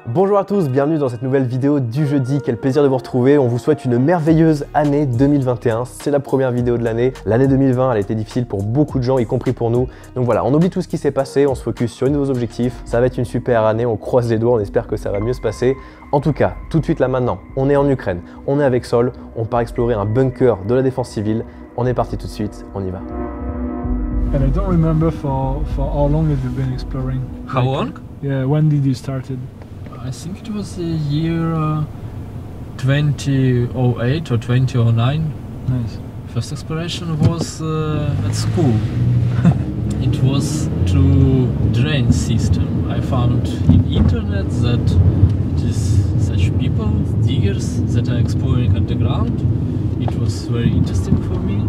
Bonjour à tous, bienvenue dans cette nouvelle vidéo du jeudi, quel plaisir de vous retrouver. On vous souhaite une merveilleuse année 2021, c'est la première vidéo de l'année. L'année 2020 elle a été difficile pour beaucoup de gens, y compris pour nous. Donc voilà, on oublie tout ce qui s'est passé, on se focus sur de nouveaux objectifs. Ça va être une super année, on croise les doigts, on espère que ça va mieux se passer. En tout cas, tout de suite là maintenant, on est en Ukraine, on est avec Sol, on part explorer un bunker de la défense civile. On est parti tout de suite, on y va. And I don't remember for how long have you been exploring? How long? Yeah, when did you started? I think it was the year 2008 or 2009. Nice. First exploration was at school. It was to drain system. I found in internet that it is such people, diggers, that are exploring underground. It was very interesting for me.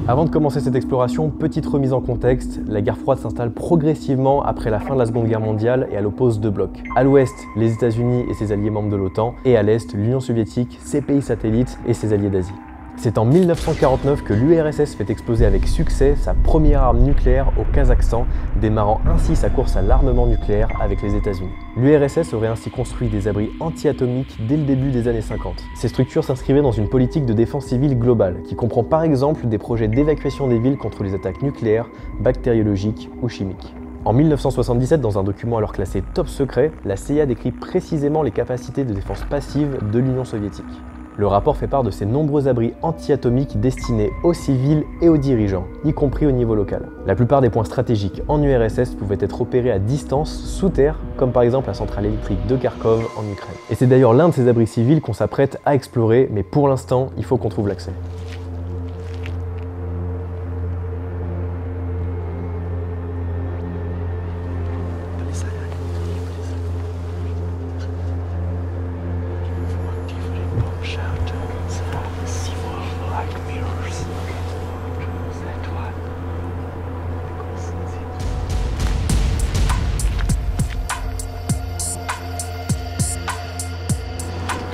Avant de commencer cette exploration, petite remise en contexte, la guerre froide s'installe progressivement après la fin de la Seconde Guerre mondiale et elle oppose deux blocs. À l'ouest, les États-Unis et ses alliés membres de l'OTAN, et à l'est, l'Union soviétique, ses pays satellites et ses alliés d'Asie. C'est en 1949 que l'URSS fait exploser avec succès sa première arme nucléaire au Kazakhstan, démarrant ainsi sa course à l'armement nucléaire avec les États-Unis. L'URSS aurait ainsi construit des abris anti-atomiques dès le début des années 50. Ces structures s'inscrivaient dans une politique de défense civile globale, qui comprend par exemple des projets d'évacuation des villes contre les attaques nucléaires, bactériologiques ou chimiques. En 1977, dans un document alors classé top secret, la CIA décrit précisément les capacités de défense passive de l'Union soviétique. Le rapport fait part de ces nombreux abris anti-atomiques destinés aux civils et aux dirigeants, y compris au niveau local. La plupart des points stratégiques en URSS pouvaient être opérés à distance, sous terre, comme par exemple la centrale électrique de Kharkov en Ukraine. Et c'est d'ailleurs l'un de ces abris civils qu'on s'apprête à explorer, mais pour l'instant, il faut qu'on trouve l'accès.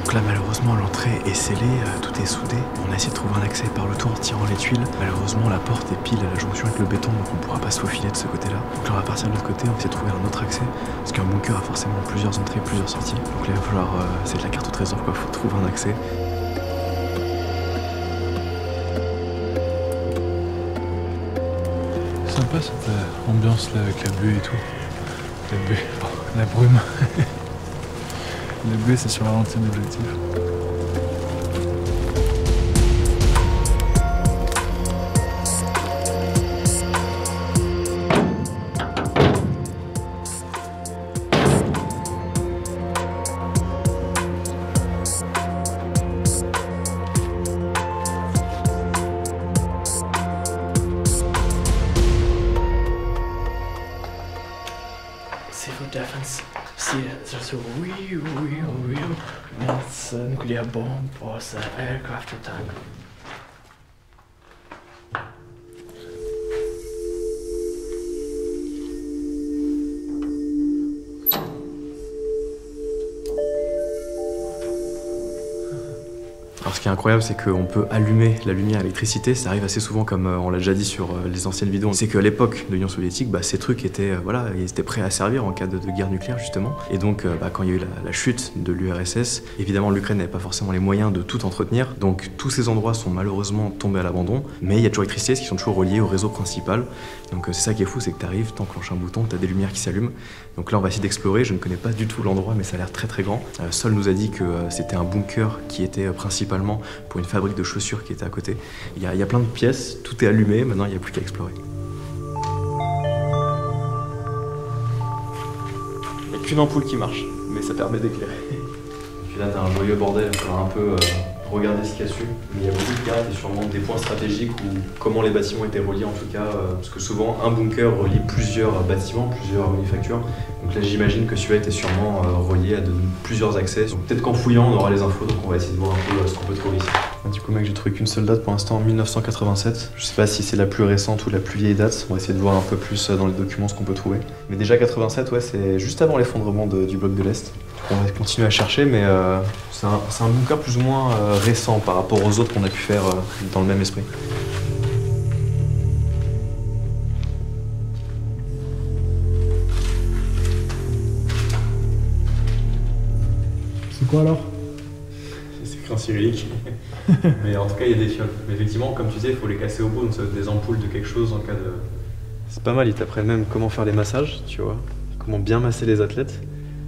Donc là malheureusement l'entrée est scellée, tout est soudé. On a essayé de trouver un accès par le toit en tirant les tuiles. Malheureusement la porte est pile à la jonction avec le béton, donc on ne pourra pas se faufiler de ce côté-là. Donc là on va partir de l'autre côté, on va essayer de trouver un autre accès, parce qu'un bunker a forcément plusieurs entrées, plusieurs sorties. Donc là il va falloir, c'est de la carte au trésor quoi, faut trouver un accès. Sympa cette ambiance là avec la buée et tout. La buée, la brume. La buée c'est sur la lentille d'objectif. Civil defense. See, there's a real it's a nuclear bomb or the aircraft attack. Alors ce qui est incroyable, c'est qu'on peut allumer la lumière à l'électricité. Ça arrive assez souvent, comme on l'a déjà dit sur les anciennes vidéos. C'est qu'à l'époque de l'Union soviétique, ces trucs étaient, ils étaient prêts à servir en cas de guerre nucléaire justement. Et donc quand il y a eu la chute de l'URSS, évidemment l'Ukraine n'avait pas forcément les moyens de tout entretenir. Donc tous ces endroits sont malheureusement tombés à l'abandon. Mais il y a toujours l'électricité, qui sont toujours reliés au réseau principal. Donc c'est ça qui est fou, c'est que tu arrives, t'enclenches un bouton, tu as des lumières qui s'allument. Donc là on va essayer d'explorer. Je ne connais pas du tout l'endroit, mais ça a l'air très très grand. Sol nous a dit que c'était un bunker qui était principalement pour une fabrique de chaussures qui était à côté. Il y a plein de pièces, tout est allumé, maintenant il n'y a plus qu'à explorer. Il n'y a qu'une ampoule qui marche, mais ça permet d'éclairer. Puis là t'as un joyeux bordel, il va falloir un peu regarder ce qu'il y a dessus. Mais il y a beaucoup de cartes et sûrement des points stratégiques ou comment les bâtiments étaient reliés en tout cas. Parce que souvent un bunker relie plusieurs bâtiments, plusieurs manufactures. Donc là j'imagine que celui-là était sûrement relié à plusieurs accès. Donc peut-être qu'en fouillant on aura les infos, donc on va essayer de voir un peu ce qu'on peut trouver ici. Du coup mec, j'ai trouvé qu'une seule date pour l'instant, en 1987. Je sais pas si c'est la plus récente ou la plus vieille date. On va essayer de voir un peu plus dans les documents ce qu'on peut trouver. Mais déjà 87, ouais, c'est juste avant l'effondrement du bloc de l'Est. On va continuer à chercher, mais c'est un bunker plus ou moins récent par rapport aux autres qu'on a pu faire dans le même esprit. quoi alors? C'est écrit en cyrillique. Mais en tout cas, il y a des fioles. Mais effectivement, comme tu disais, il faut les casser au bout, donc ça va être des ampoules de quelque chose en cas de... C'est pas mal, ils t'apprennent même comment faire les massages, tu vois, comment bien masser les athlètes.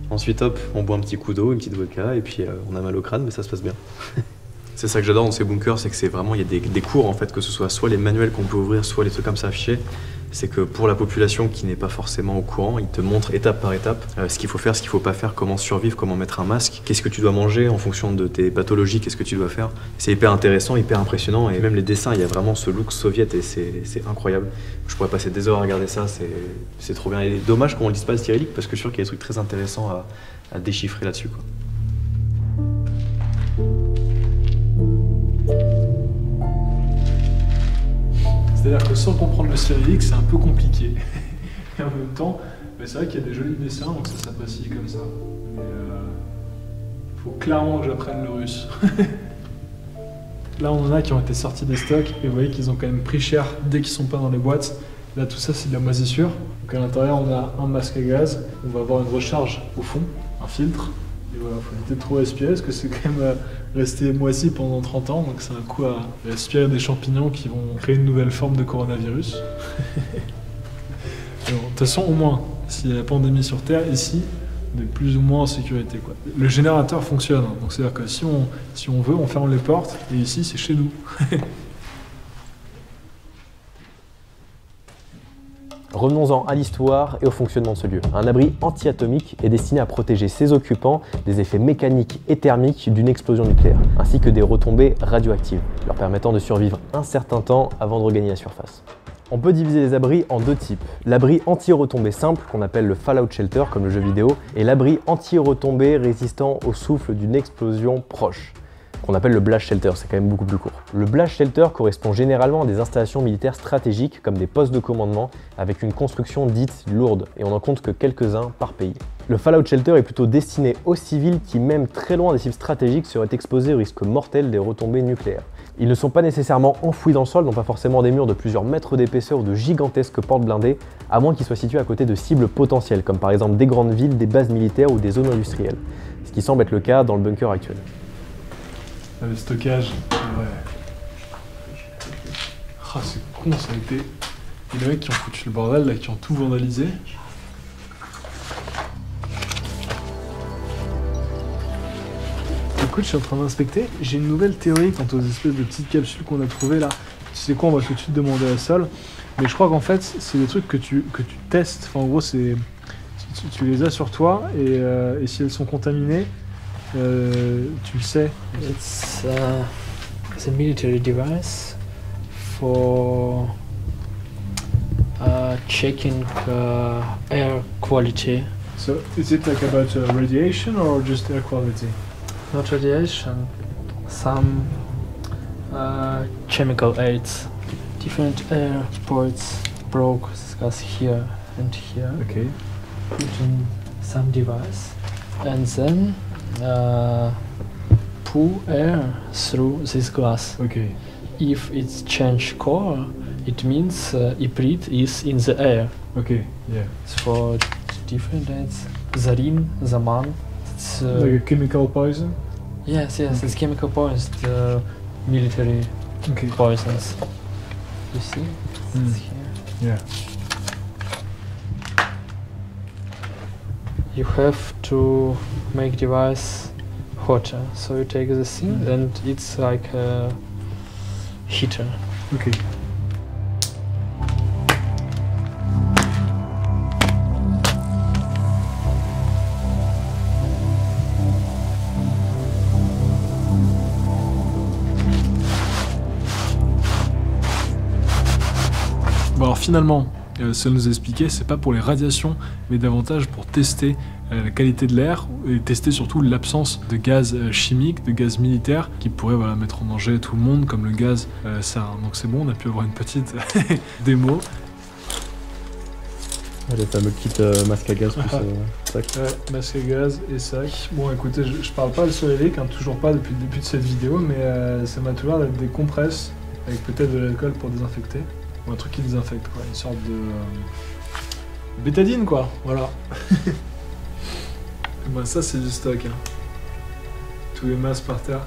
Ensuite, hop, on boit un petit coup d'eau, une petite vodka, et puis on a mal au crâne, mais ça se passe bien. C'est ça que j'adore dans ces bunkers, c'est que c'est vraiment, il y a des cours en fait, que ce soit les manuels qu'on peut ouvrir, soit les trucs comme ça affichés. C'est que pour la population qui n'est pas forcément au courant, ils te montrent étape par étape ce qu'il faut faire, ce qu'il faut pas faire, comment survivre, comment mettre un masque, qu'est-ce que tu dois manger en fonction de tes pathologies, qu'est-ce que tu dois faire. C'est hyper intéressant, hyper impressionnant, et même les dessins, il y a vraiment ce look soviète et c'est incroyable. Je pourrais passer des heures à regarder ça, c'est trop bien. Et dommage qu'on ne le dise pas le cyrillique, parce que je suis sûr qu'il y a des trucs très intéressants à déchiffrer là-dessus, quoi. C'est-à-dire que sans comprendre le cyrillique, c'est un peu compliqué. Et en même temps, c'est vrai qu'il y a des jolis dessins, donc ça s'apprécie comme ça. Mais faut clairement que j'apprenne le russe. Là, on en a qui ont été sortis des stocks, et vous voyez qu'ils ont quand même pris cher dès qu'ils sont pas dans les boîtes. Là, tout ça, c'est de la moisissure. Donc à l'intérieur, on a un masque à gaz. On va avoir une recharge au fond, un filtre. Et voilà, faut éviter de trop respirer, parce que c'est quand même resté moisi pendant 30 ans, donc c'est un coup à respirer des champignons qui vont créer une nouvelle forme de coronavirus. De toute façon, au moins, s'il y a la pandémie sur Terre, ici, on est plus ou moins en sécurité, quoi. Le générateur fonctionne, hein, donc c'est-à-dire que si on veut, on ferme les portes, et ici, c'est chez nous. Revenons-en à l'histoire et au fonctionnement de ce lieu. Un abri anti-atomique est destiné à protéger ses occupants des effets mécaniques et thermiques d'une explosion nucléaire, ainsi que des retombées radioactives, leur permettant de survivre un certain temps avant de regagner la surface. On peut diviser les abris en deux types. L'abri anti-retombée simple, qu'on appelle le Fallout Shelter, comme le jeu vidéo, et l'abri anti-retombée résistant au souffle d'une explosion proche, qu'on appelle le Blast Shelter, c'est quand même beaucoup plus court. Le Blast Shelter correspond généralement à des installations militaires stratégiques comme des postes de commandement avec une construction dite lourde, et on n'en compte que quelques-uns par pays. Le Fallout Shelter est plutôt destiné aux civils qui, même très loin des cibles stratégiques, seraient exposés au risque mortel des retombées nucléaires. Ils ne sont pas nécessairement enfouis dans le sol, n'ont pas forcément des murs de plusieurs mètres d'épaisseur ou de gigantesques portes blindées, à moins qu'ils soient situés à côté de cibles potentielles, comme par exemple des grandes villes, des bases militaires ou des zones industrielles, ce qui semble être le cas dans le bunker actuel. Le stockage, ouais. Ah, c'est con, ça a été... Il y a des mecs qui ont foutu le bordel, là, qui ont tout vandalisé. Écoute, je suis en train d'inspecter. J'ai une nouvelle théorie quant aux espèces de petites capsules qu'on a trouvées là. Tu sais quoi, on va tout de suite demander à Sol. Mais je crois qu'en fait, c'est des trucs que tu testes. Enfin, en gros, c'est... Tu les as sur toi, et si elles sont contaminées, tu le sais. It's a military device for checking air quality. So, is it like about radiation or just air quality? Not radiation, some chemical aids. Different airports broke this gas here and here. Okay. Put in some device and then pull air through this glass. Okay. If it's change color, it means iprit is in the air. Okay. Yeah. It's for different aids. Zarin, Zaman. It's like a chemical poison. yes, Okay. it's chemical poisons, the military Okay. poisons. You see? It's here. Yeah. You have to make device hotter. So you take this thing and it's like a heater. Okay. Bon alors finalement, ça nous a expliqué, c'est pas pour les radiations, mais davantage pour tester la qualité de l'air et tester surtout l'absence de gaz chimique, de gaz militaire qui pourrait mettre en danger tout le monde, comme le gaz sarin. Donc c'est bon, on a pu avoir une petite démo. Le fameux kit masque à gaz plus sac. Ouais, masque à gaz et sac. Bon écoutez, je parle pas le cyrillique, toujours pas depuis le début de cette vidéo, mais ça m'a tout l'air d'être des compresses avec peut-être de l'alcool pour désinfecter. Ou un truc qui désinfecte, quoi. Une sorte de bétadine, quoi. Voilà. Bah, ça, c'est du stock. Hein. tous les masques par terre.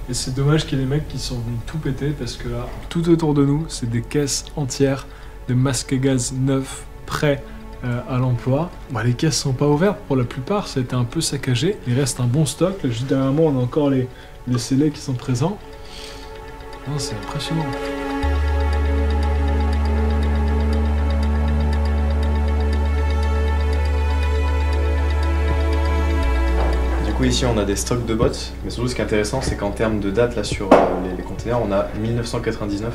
Et c'est dommage qu'il y ait des mecs qui sont venus tout péter parce que là, tout autour de nous, c'est des caisses entières de masques à gaz neufs, prêts à l'emploi. Bah, les caisses sont pas ouvertes pour la plupart, ça a été un peu saccagé. Il reste un bon stock. Là, juste derrière moi, on a encore les scellés qui sont présents. Non, c'est impressionnant. Ici on a des stocks de bottes, mais surtout ce qui est intéressant c'est qu'en termes de date là sur les containers on a 1999,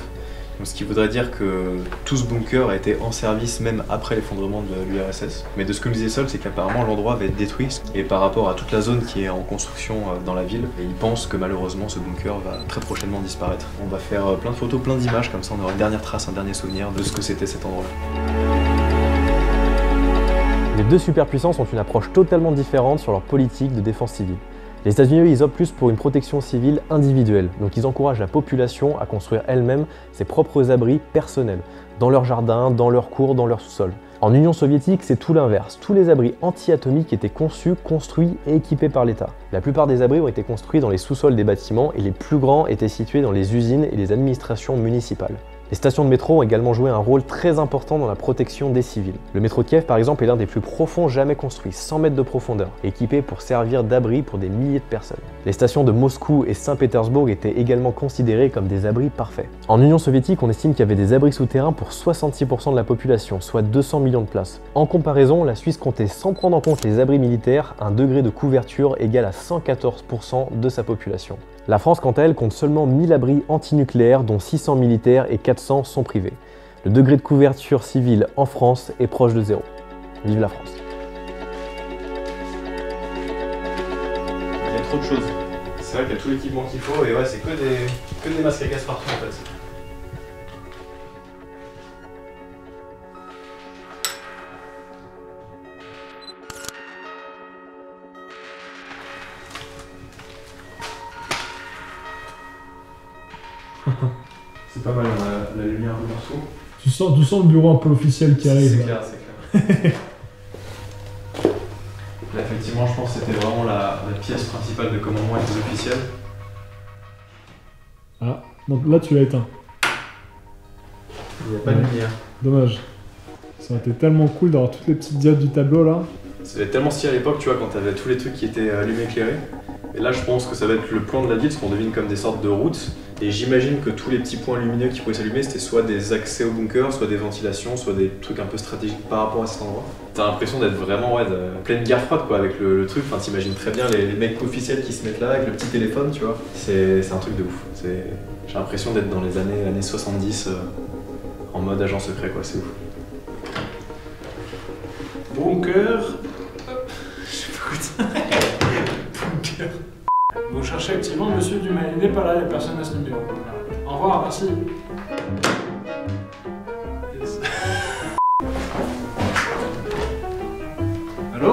donc ce qui voudrait dire que tout ce bunker a été en service même après l'effondrement de l'URSS. Mais de ce que nous disait Sol, c'est qu'apparemment l'endroit va être détruit et par rapport à toute la zone qui est en construction dans la ville, et ils pensent que malheureusement ce bunker va très prochainement disparaître. On va faire plein de photos, plein d'images, comme ça on aura une dernière trace, un dernier souvenir de ce que c'était cet endroit-là. Les deux superpuissances ont une approche totalement différente sur leur politique de défense civile. Les États-Unis, ils optent plus pour une protection civile individuelle, donc ils encouragent la population à construire elle-même ses propres abris personnels, dans leur jardin, dans leurs cours, dans leur sous-sol. En Union soviétique, c'est tout l'inverse. Tous les abris anti-atomiques étaient conçus, construits et équipés par l'État. La plupart des abris ont été construits dans les sous-sols des bâtiments et les plus grands étaient situés dans les usines et les administrations municipales. Les stations de métro ont également joué un rôle très important dans la protection des civils. Le métro de Kiev par exemple est l'un des plus profonds jamais construits, 100 mètres de profondeur, équipé pour servir d'abri pour des milliers de personnes. Les stations de Moscou et Saint-Pétersbourg étaient également considérées comme des abris parfaits. En Union soviétique, on estime qu'il y avait des abris souterrains pour 66% de la population, soit 200 millions de places. En comparaison, la Suisse comptait, sans prendre en compte les abris militaires, un degré de couverture égal à 114% de sa population. La France, quant à elle, compte seulement 1000 abris antinucléaires, dont 600 militaires et 400 sont privés. Le degré de couverture civile en France est proche de zéro. Vive la France. Il y a trop de choses. C'est vrai qu'il y a tout l'équipement qu'il faut et ouais, c'est que des masques à gaz partout en fait. C'est pas mal, on a la lumière un peu partout. Tu sens le bureau un peu officiel qui arrive. C'est clair, c'est clair. Là, effectivement, je pense que c'était vraiment la pièce principale de commandement avec les officiels. Ah, donc là tu l'as éteint. Il n'y a pas de lumière. Dommage. Ça aurait été tellement cool d'avoir toutes les petites diodes du tableau là. C'était tellement stylé à l'époque, tu vois, quand t'avais tous les trucs qui étaient allumés, éclairés. Et là, je pense que ça va être le plan de la ville, parce qu'on devine comme des sortes de routes. Et j'imagine que tous les petits points lumineux qui pouvaient s'allumer, c'était soit des accès au bunker, soit des ventilations, soit des trucs un peu stratégiques par rapport à cet endroit. T'as l'impression d'être vraiment de pleine guerre froide, quoi, avec le truc. Enfin, t'imagines très bien les mecs officiels qui se mettent là avec le petit téléphone, tu vois. C'est un truc de ouf. J'ai l'impression d'être dans les années 70 en mode agent secret, quoi. C'est ouf. Bunker. Je sais pas quoi dire. Bunker. Vous cherchez activement Monsieur Dumas. Il n'est pas là, il n'y a personne à ce numéro. Voilà. Au revoir, merci. Yes. Allô?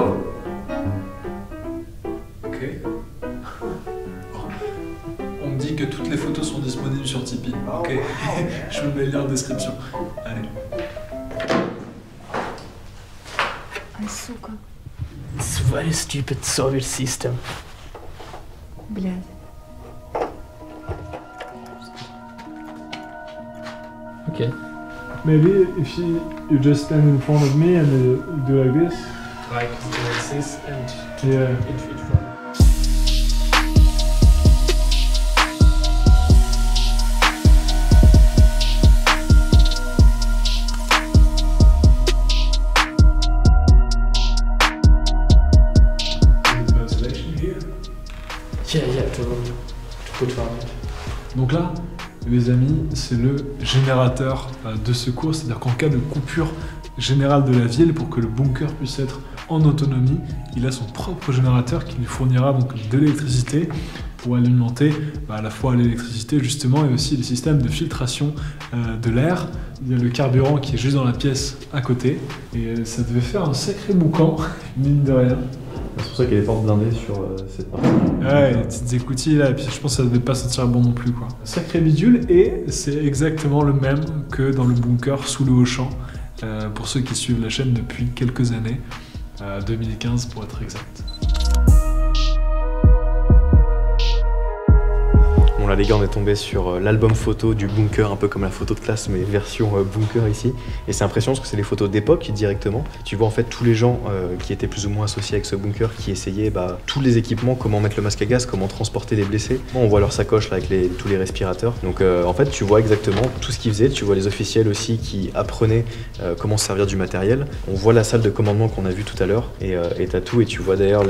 Ok. On me dit que toutes les photos sont disponibles sur Tipeee. Ok. Je vous mets le lien en description. Allez. Сука. It's a very stupid Soviet system. Блядь. Okay. Maybe if you just stand in front of me and you do like this. Like this and Yeah. it from. Yeah, to put on it. Donc là, les amis, c'est le générateur de secours, c'est-à-dire qu'en cas de coupure générale de la ville, pour que le bunker puisse être en autonomie, il a son propre générateur qui lui fournira donc de l'électricité pour alimenter à la fois l'électricité justement et aussi les systèmes de filtration de l'air. Il y a le carburant qui est juste dans la pièce à côté et ça devait faire un sacré boucan, mine de rien. C'est pour ça qu'il y a des portes blindées sur cette partie. Ouais, les petites écoutilles là, et puis je pense que ça devait pas sentir bon non plus quoi. Sacré bidule, et c'est exactement le même que dans le bunker sous le Auchan, pour ceux qui suivent la chaîne depuis quelques années, 2015 pour être exact. Voilà les gars, on est tombé sur l'album photo du bunker, un peu comme la photo de classe mais version bunker ici. Et c'est impressionnant parce que c'est les photos d'époque directement. Tu vois en fait tous les gens qui étaient plus ou moins associés avec ce bunker, qui essayaient tous les équipements, comment mettre le masque à gaz, comment transporter les blessés. On voit leur sacoche là, avec tous les respirateurs. Donc en fait tu vois exactement tout ce qu'ils faisaient. Tu vois les officiels aussi qui apprenaient comment se servir du matériel. On voit la salle de commandement qu'on a vue tout à l'heure et t'as tout. Et tu vois d'ailleurs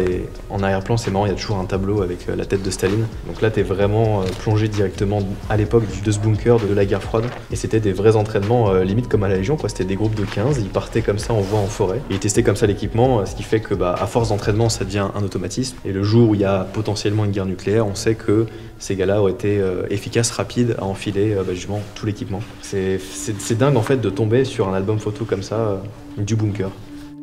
en arrière-plan, c'est marrant, il y a toujours un tableau avec la tête de Staline. Donc là t'es vraiment plongé directement à l'époque de ce bunker, de la guerre froide. Et c'était des vrais entraînements limite comme à la Légion, quoi. C'était des groupes de 15, ils partaient comme ça en voie en forêt. Et ils testaient comme ça l'équipement, ce qui fait que à force d'entraînement, ça devient un automatisme. Et le jour où il y a potentiellement une guerre nucléaire, on sait que ces gars-là ont été efficaces, rapides à enfiler justement tout l'équipement. C'est dingue en fait de tomber sur un album photo comme ça du bunker.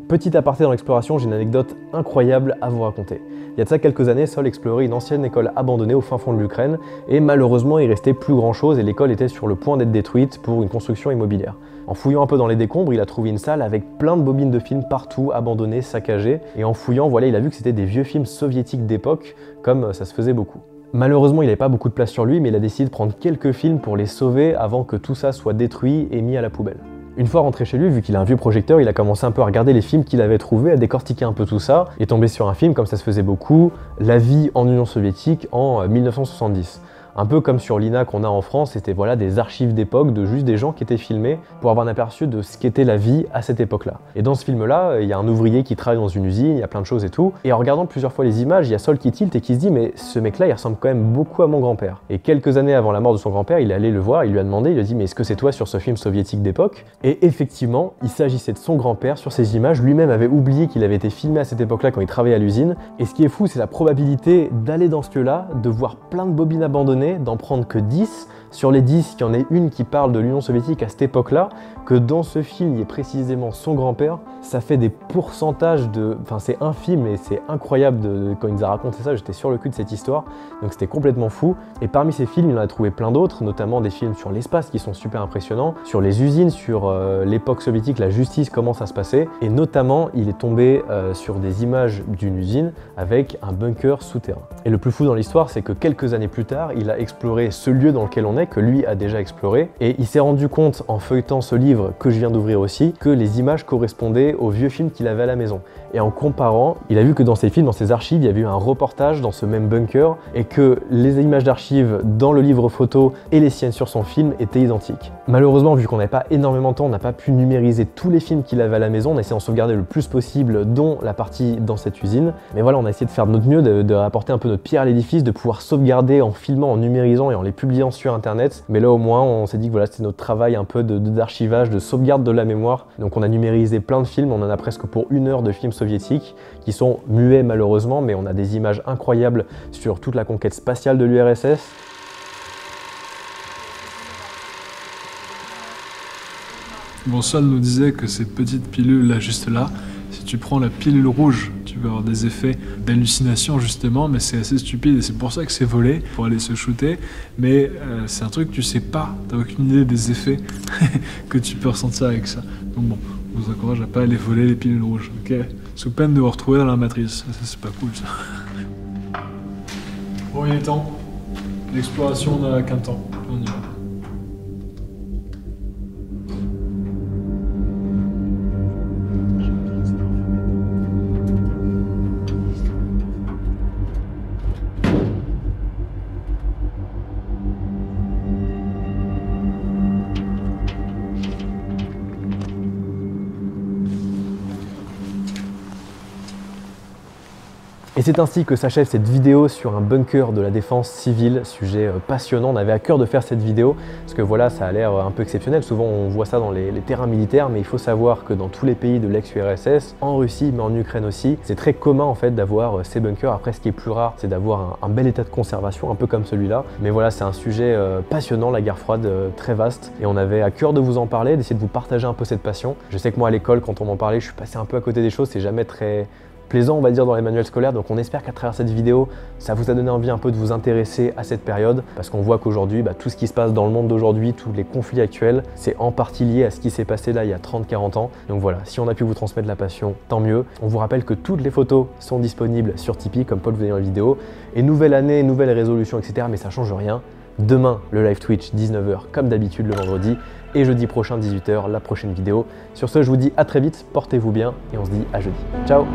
Petit aparté dans l'exploration, j'ai une anecdote incroyable à vous raconter. Il y a de ça quelques années, Sol explorait une ancienne école abandonnée au fin fond de l'Ukraine et malheureusement il restait plus grand chose et l'école était sur le point d'être détruite pour une construction immobilière. En fouillant un peu dans les décombres, il a trouvé une salle avec plein de bobines de films partout, abandonnées, saccagées, et en fouillant, voilà, il a vu que c'était des vieux films soviétiques d'époque, comme ça se faisait beaucoup. Malheureusement, il n'avait pas beaucoup de place sur lui, mais il a décidé de prendre quelques films pour les sauver avant que tout ça soit détruit et mis à la poubelle. Une fois rentré chez lui, vu qu'il a un vieux projecteur, il a commencé un peu à regarder les films qu'il avait trouvés, à décortiquer un peu tout ça, et tombé sur un film, comme ça se faisait beaucoup, La vie en Union soviétique en 1970. Un peu comme sur l'INA qu'on a en France, c'était voilà, des archives d'époque de juste des gens qui étaient filmés pour avoir un aperçu de ce qu'était la vie à cette époque-là. Et dans ce film-là, il y a un ouvrier qui travaille dans une usine, il y a plein de choses et tout. Et en regardant plusieurs fois les images, il y a Sol qui tilte et qui se dit mais ce mec-là, il ressemble quand même beaucoup à mon grand-père. Et quelques années avant la mort de son grand-père, il est allé le voir, il lui a demandé, il lui a dit mais est-ce que c'est toi sur ce film soviétique d'époque? Et effectivement, il s'agissait de son grand-père sur ces images. Lui-même avait oublié qu'il avait été filmé à cette époque-là quand il travaillait à l'usine. Et ce qui est fou, c'est la probabilité d'aller dans ce lieu-là, de voir plein de bobines abandonnées, d'en prendre que 10, sur les 10, qu'il y en ait une qui parle de l'Union soviétique à cette époque-là, que dans ce film, il y ait précisément son grand-père, ça fait des pourcentages de... Enfin, c'est infime et c'est incroyable quand il nous a raconté ça, j'étais sur le cul de cette histoire, donc c'était complètement fou. Et parmi ces films, il en a trouvé plein d'autres, notamment des films sur l'espace qui sont super impressionnants, sur les usines, sur l'époque soviétique, la justice, comment ça se passait, et notamment, il est tombé sur des images d'une usine avec un bunker souterrain. Et le plus fou dans l'histoire, c'est que quelques années plus tard, il a exploré ce lieu dans lequel on est, que lui a déjà exploré, et il s'est rendu compte, en feuilletant ce livre que je viens d'ouvrir aussi, que les images correspondaient aux vieux films qu'il avait à la maison. Et en comparant, il a vu que dans ces films, dans ces archives, il y avait eu un reportage dans ce même bunker, et que les images d'archives dans le livre photo et les siennes sur son film étaient identiques. Malheureusement, vu qu'on n'avait pas énormément de temps, on n'a pas pu numériser tous les films qu'il avait à la maison, on a essayé d'en sauvegarder le plus possible, dont la partie dans cette usine. Mais voilà, on a essayé de faire de notre mieux, de apporter un peu notre pierre à l'édifice, de pouvoir sauvegarder en filmant, en numérisant et en les publiant sur Internet. Mais là au moins, on s'est dit que voilà, c'était notre travail un peu d'archivage, de sauvegarde de la mémoire. Donc on a numérisé plein de films, on en a presque pour 1 heure de films soviétiques, qui sont muets malheureusement, mais on a des images incroyables sur toute la conquête spatiale de l'URSS. Bon, Sol nous disait que ces petites pilules là, juste là, si tu prends la pilule rouge, tu vas avoir des effets d'hallucination justement, mais c'est assez stupide et c'est pour ça que c'est volé, pour aller se shooter. Mais c'est un truc que tu sais pas, t'as aucune idée des effets que tu peux ressentir avec ça. Donc bon, je vous encourage à pas aller voler les pilules rouges, ok? Sous peine de vous retrouver dans la matrice, ça c'est pas cool ça. Bon, il est temps. L'exploration n'a qu'un temps, on y va. Et c'est ainsi que s'achève cette vidéo sur un bunker de la défense civile, sujet passionnant. On avait à cœur de faire cette vidéo parce que voilà, ça a l'air un peu exceptionnel. Souvent on voit ça dans les terrains militaires, mais il faut savoir que dans tous les pays de l'ex-URSS, en Russie mais en Ukraine aussi, c'est très commun en fait d'avoir ces bunkers. Après, ce qui est plus rare, c'est d'avoir un bel état de conservation, un peu comme celui-là. Mais voilà, c'est un sujet passionnant, la guerre froide, très vaste. Et on avait à cœur de vous en parler, d'essayer de vous partager un peu cette passion. Je sais que moi à l'école, quand on m'en parlait, je suis passé un peu à côté des choses, c'est jamais très plaisant, on va dire, dans les manuels scolaires. Donc on espère qu'à travers cette vidéo, ça vous a donné envie un peu de vous intéresser à cette période, parce qu'on voit qu'aujourd'hui, tout ce qui se passe dans le monde d'aujourd'hui, tous les conflits actuels, c'est en partie lié à ce qui s'est passé là il y a 30-40 ans. Donc voilà, si on a pu vous transmettre la passion, tant mieux. On vous rappelle que toutes les photos sont disponibles sur Tipeee, comme Paul vous a dit dans la vidéo. Et nouvelle année, nouvelle résolution, etc. Mais ça change rien. Demain, le live Twitch 19h comme d'habitude le vendredi et jeudi prochain 18h la prochaine vidéo. Sur ce, je vous dis à très vite, portez-vous bien et on se dit à jeudi. Ciao!